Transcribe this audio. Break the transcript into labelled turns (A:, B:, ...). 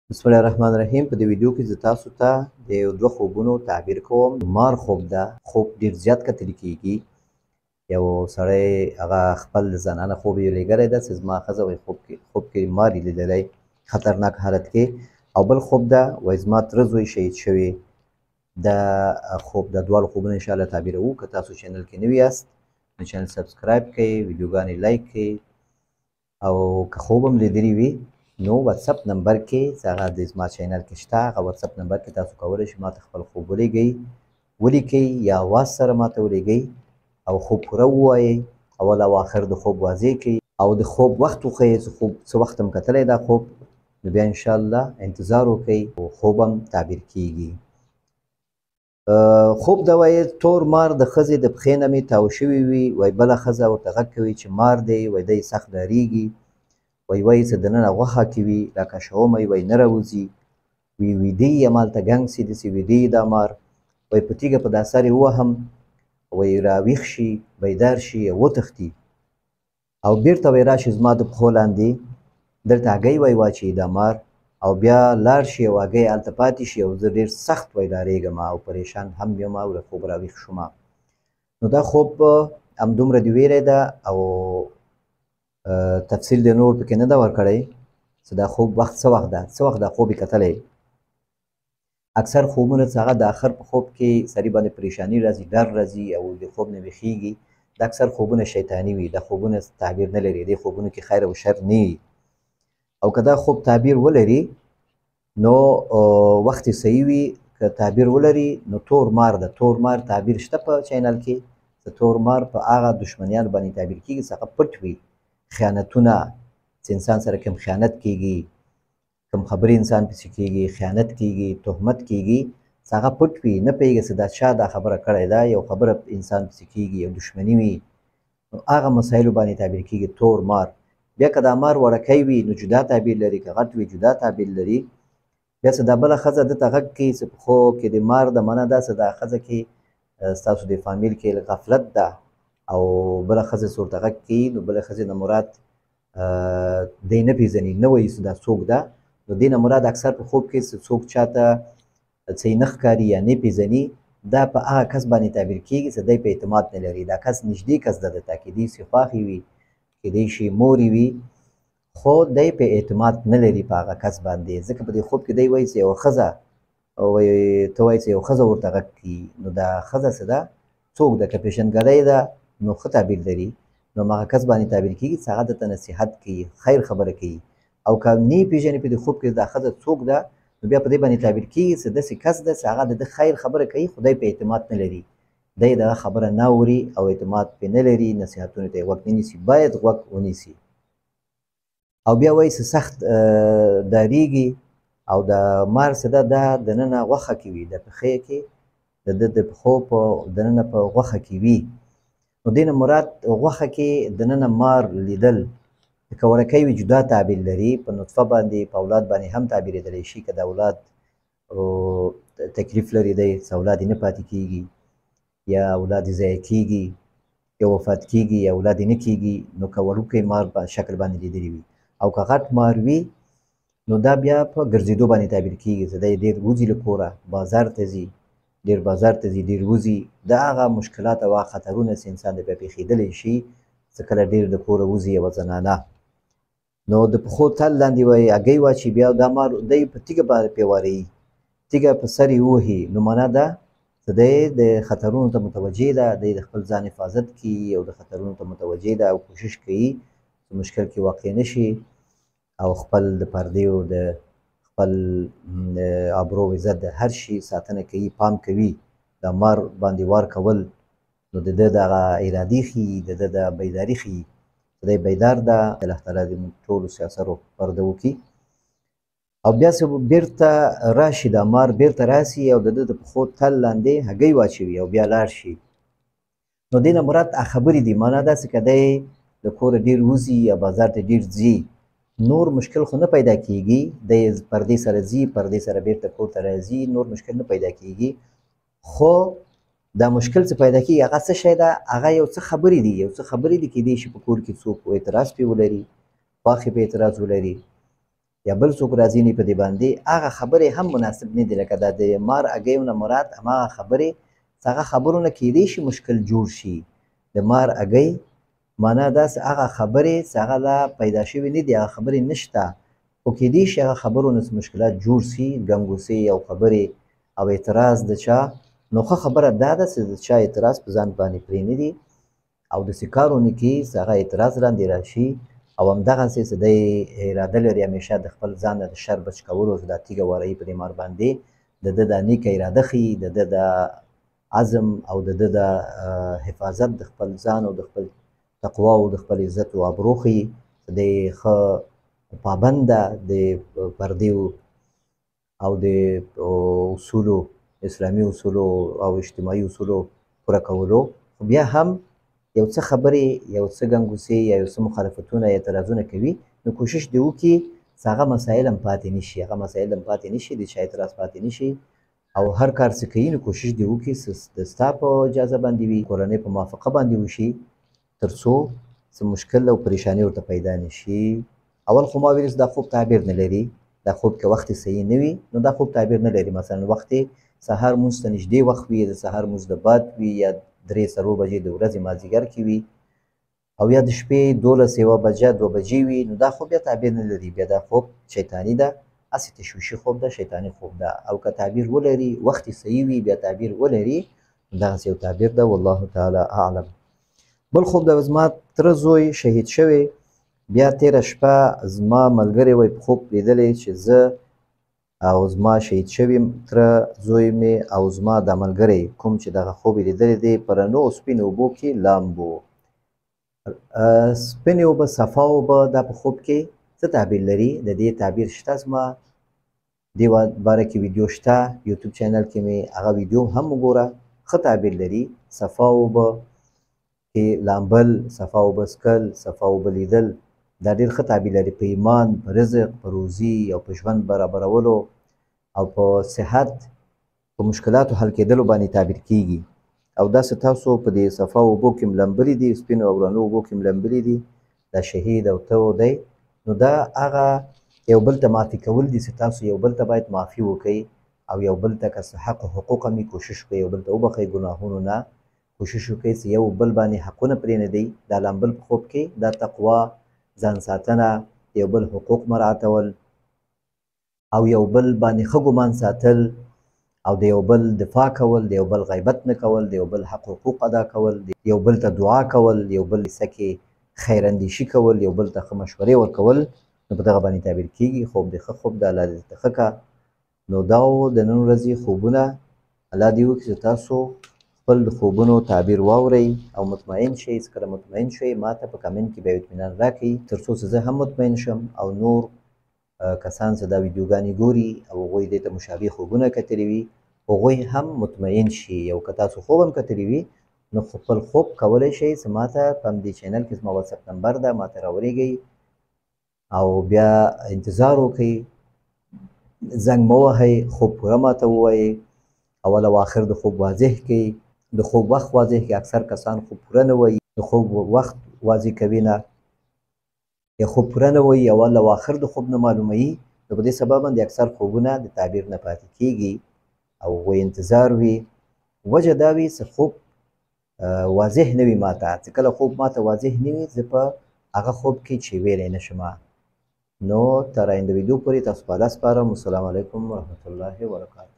A: بسم الله الرحمن الرحیم. په دې ویډیو کې زه تاسو ته د یو دوه خوبونو تعبیر کوم. مار خوب ده. خوب ډیر زیات کتل کیږي. یو سړی هغه خپل زنانه خوب یې لیږلی ده چې زما ښځه وایي خوب کې مار یې لیدلی خطرناک حالت کې. او بل خوب ده وایي زما تره زوی شهید شوی. دا خوب د دواړو خوبونه انشاءالله تعبیروو. که تاسو چینل کې نوي یاست نو چینل سبسکرایب کړئ، ویډیوګانې لایک کړئ، او که خوب هم لیدلی وي نو واتساپ نمبر کې چې هغه د زما چینل کې شته، هغه واتساپ نمبر کې تاسو کولی شئ ماته خپل خوب ولیکئ یا آواز سره ماته ولیږئ او خوب پوره ووایئ، اول او آخر د خوب واضح کړئ او د خوب وخت وښیئ چې خوب څه وخت هم کتلی دا خوب، نو بیا انشاءالله انتظار وکئ او خوب هم تعبیر کیږي. خوب ده وایي تور مار د ښځې د پښې نه مې تاو شوي وي، وایي بله ښځه ورته غږ کوي چې مار دی، وایي دی سخت ډارېږي، وایي چې دننه غوښه کې وي راکشومه یې، وایي نه راوځي، وایي ویده یې همالته ګنګ سي داسې ویده یې دا مار، وایي په تیږه په دا سر یې ووهم، وایي راویښ شي بیدار شي او وتښتي او بېرته وایي راشي زما د پښو لاندې دلته هګۍ وایي واچوي دا مار او بیا لاړ شي او هګۍ هلته پاتې شي او زه ډېر سخت وایي ډارېږم او پریشان هم یم او له خوب راویښ شوم. نو دا خوب همدومره دې ویلی ده او تفصیل دې نور پکې نه ده ورکړی چې دا خوب وخت څه وخت ده، څه وخت دا خوب یې کتلی. اکثر خوبونه چې هغه د آخر په خوب کې سړي باندې پریشاني راځي، ډر راځي او د خوب نه ویښېږي، دا اکثر خوبونه شیطاني وي، دا خوبونه تعبیر نه لري، دې خوبونو کې خیر او شر نه وي. او که دا خوب تعبیر ولري نو وخت یې صحیح وي، که تعبیر ولري نو تور مار ده. تور مار تعبیر شته په چینل کې چې تور مار په هغه دشمنیانو باندې تعبیر کېږي چې هغه پټ وي، خیانتونه چې انسان سره کوم خیانت کېږي، کوم خبرې انسان پسې کېږي، خیانت کېږي، تهمت کېږي، چې هغه پټ وي، نه پوهېږي چې دا چا دا خبره کړې ده، یو خبره انسان پسې کېږي، یو دښمني وي، نو هغه مسایلو باندې تعبیر کېږي تور مار. بیا که دا مار وړکی وي نو جدا تعبیر لري، که غټ وي جدا تعبیر لري. بیا چې دا بله ښځه ده ته غږ کوي چې په خوب کې د مار د منه ده چې دا ښځه کې ستاسو د فامیل کې غفلت ده او بله ښځه چې ورته غږ کوي نو بله ښځې نه مراد دی نه پېژني، نه وایي چې دا څوک ده، نو دې نه مراد اکثر په خوب کې چې څوک چاته څه یې نه ښکاري یا نه پېژني، دا په هغه کس باندې تعبیر کېږي چې دی په اعتماد نه لري، دا کس نږدې کس ده ته، کیدای شي خواښې وي، کیدای شي مور یې وي، خو دی په اعتماد نه لري په هغه کس باندې، ځکه په دې خوب کې دی وایي چې یوه ښځه وایي ته وایي چې یوه ښځه ورته غږ کوي، نو دا ښځه څه ده څوک ده، که پېژندګلۍ ده نو ښه تعبیر لري، نو هغه کس باندې تعبیر کېږي چې هغه درته نصیحت کوي، خیر خبره کوي. او که نه یې پېژنې په دې خوب کې دا ښځه څوک ده نو بیا په دې باندې تعبیر کېږي چې داسې کس ده چې هغه د ده خیر خبره کوي خو دی په اعتماد نه لري، دی د هغه خبره نه اوري او اعتماد پرې نه لري، نصیحتونو ته یې غوږ نه نیسي، باید غوږ ونیسي. او بیا وایي چې سخت ډارېږي او د مار چې ده دا دننه غوښه کې وي، د پښې کې د ده د پښو په دننه په غوښه کې وي، نو دې نه مراد غوښه کې دننه مار لیدل، که وړکی وي جدا تعبیر لري، په نطفه باندې په اولاد باندې هم تعبیرېدلی شي، که د اولاد تکلیف لري دی چې اولاد یې نه پاتې کېږي یا اولاد یې ضایع کېږي یا وفات کېږي یا اولاد یې نه کېږي، نو که وړوکی مار په شکل باندې لیدلي وي. او که غټ مار وي نو دا بیا په ګرځېدو باندې تعبیر کېږي چې دی ډېر وځي له کوره، بازار ته ځي، ډېر بازار ته ځي، ډېر وځي، دا هغه مشکلات او هغه خطرونه چې انسان ته بیا پېښېدلی شي چې کله ډېر د کوره وځي یوه زنانه. نو د پښو تل لاندې وایي هګۍ واچوي، بیا دا مار دی په تیږه باندې پرې واروي، تیږه په سر یې ووهي، نو معنا ده چې دی د خطرونو ته متوجه ده، دی د خپل ځان حفاظت کوي او د خطرونو ته متوجه ده او کوشش کوي چې مشکل کې واقع نه شي او خپل د پردې او د خپل ابرو عزت د هر شي ساتنه کوي، پام کوي. د مار باندې وار کول نو د ده دغه ارادې ښیي، د ده د بیداري ښیي، دی بیدار ده. الله تعالی دې موږ ټولو سیاسرو پرده وکړي. او بیا چې بېرته راشي دا مار بېرته راسي او د ده د پښو تل لاندې هګۍ واچوي او بیا لاړ شي، نو دې نه مراد خبرې دي، معنا داسې که دی د کوره ډېر وځي یا بازار ته ډېر ځي نور مشکل خو نه پیدا کېږي، دی پردې سره ځي، پردې سره بېرته کور ته راځي، نور مشکل نه پیدا کېږي، خو دا مشکل چې پیدا کېږي هغه څه شی ده، هغه یو څه خبرې دي، یو څه خبرې دي، کېدای شي په کور کې څوک اعتراض پرې ولري، خواښې په اعتراض ولري، یا بل څوک راځي نه په دې باندې هغه خبرې هم مناسب نه دي لکه دا د مار اګیو نه مراد هماغه خبرې هغه خبرو نه کیدی شي مشکل جوړ شي د مار اګی معنا داسې هغه خبرې چې هغه لا پیدا شوي نه دي هغه خبرې نشته خو کیدی شي هغه خبرو نه مشکلات جوړ شي ګنګوسې او خبرې او اعتراض د چا نو ښه خبره دا ده چې د چا اعتراض په ځان باندې پرې نه دي او داسې کارونه کې چې هغه اعتراض لاندې راشي او همدغسې چې دی اراده لري همیشه د خپل ځان نه د شر بچ کولو چې دا تیږه وارهي په دې مار باندې د ده دا نیکه اراده ښیي د ده دا عزم او د ده دا حفاظت د خپل ځان او د خپل تقوا او د خپل عزت او ابرو ښیي چې دی ښه پابند ده د پردیو او د اصولو اسلامي اصولو او اجتماعي اصولو پوره کولو خو بیا هم یو څه خبرې یو څه ګنګوسې یا یو څه مخالفتونه یا اعتراضونه کوي نو کوشش دې وکړي چې هغه مسایل هم پاتې نه شي هغه مسایل هم پاتې نه شي د چا اعتراض پاتې نه شي او هر کار چې کوي نو کوشش دې وکړي چې د ستا په اجازه باندې وي کورنۍ په موافقه باندې وشي تر څو څه مشکل او پریشاني ورته پیدا نه شي اول خو ما ویل دا خوب تعبیر نه لري دا خوب که وخت صحیح نه وي نو دا خوب تعبیر نه لري مثلا وخت سهار مونځ ته نږدې وخت وي د سهار مونځ د بعد وي یا 3 بجې د ورځې مازدیګر کې وي او یا د شپې 12 بجې 2 بجې وي نو دا خوب بیا تعبیر نه لري بیا دا خوب شیطاني ده هسې تشویشي خوب ده شیطاني خوب ده او که تعبیر ولري وخت صحیح وي بیا تعبیر ولري دغسې یو تعبیر ده والله تعالی اعلم بل خوب د زما تره زوی شهید شوی بیا تېره شپه زما ملګری وایي په خوب لیدلی چې زه او زما شهید شوي تره زوی مې او زما دا ملګری کوم چې دغه خوب یې لیدلی دی په رڼو او سپینو اوبو کې لامبو سپینې اوبه صفا اوبه دا په خوب کې څه تعبیر لري د دې تعبیر شته زما دې باره کې ویډیو شته یوټیوب چینل کې مې هغه ویډیو هم وګوره ښه تعبیر لري صفا اوبه کې لامبل صفا اوبه څکل صفا اوبه لیدل دا ډېر ښه تعبیر لري په ایمان په رزق په روزي او په ژوند برابرولو او په صحت په مشکلاتو حل کېدلو باندې تعبیر کیږي او داسې تاسو په دې صفا اوبو کې ملمبلي دي سپینو او رڼو اوبو کې ملمبلي دي دا شهید او ته دی نو دا هغه یو بل ته معافي کول دي چې تاسو یو بل ته باید معافي وکړئ او یو بل ته که څه حق او حقوق هم کوشش وکړئ یو بل ته وبخئ ګناهونو نه کوشش وکړئ چې یو بل باندې حقونه پرېنږدئ دا لامبل په خوب کې دا تقوا ځان ساتنه یو بل حقوق مراعاتول او یو بل باندې ښه ګمان ساتل او د یو بل دفاع کول د یو بل غیبت نه کول د یو بل حق حقوق ادا کول یو بل ته دعا کول یو بل کیسه کې خیراندیشي کول یو بل ته ښه مشورې ورکول نو په دغه باندې تعبیر کیږي خوب دې ښه خوب د الله دې ته ښه کا نو دا د نن ورځې خوبونه الله دې وکړي چې تاسو خپل د خوبونو تعبیر واورئ او مطمئن شئ چې کله مطمئن شئ ما ته په کمنټ کې بیا اطمینان راکړئ تر څو چې زه هم مطمئن شم او نور کسان چې دا ویډیوګانې ګوري او هغوی دې ته مشابه خوبونه کتلي وي هغوی هم مطمئن شي او که تاسو خوب هم کتلی وي نو خپل خوب کولی شئ چې ما ته په همدې چینل کې زما واتساپ نمبر ده ما ته راولېږئ او بیا انتظار وکړئ زنګ مه وهئ خوب پوره ما ته ووایئ اول او آخر د خوب واضح کړئ د خوب وخت واضح کړئ اکثر کسان خوب پوره نه وایي د خوب وخت واضح کوي نه یا خوب پوره نه وایي اول او آخر د خوب نه معلوموي نو په دې سبب باندې اکثر خوبونه د تعبیر نه پاتې کیږي او هغوی انتظار وي وجه دا وي چې خوب واضح نه وي ماته چې کله خوب ماته واضح نه وي زه په هغه خوب کې چې ویلی نه شم نو تر آینده ویډیو پورې تاسو په الله سپارم السلام علیکم ورحمة الله وبرکاته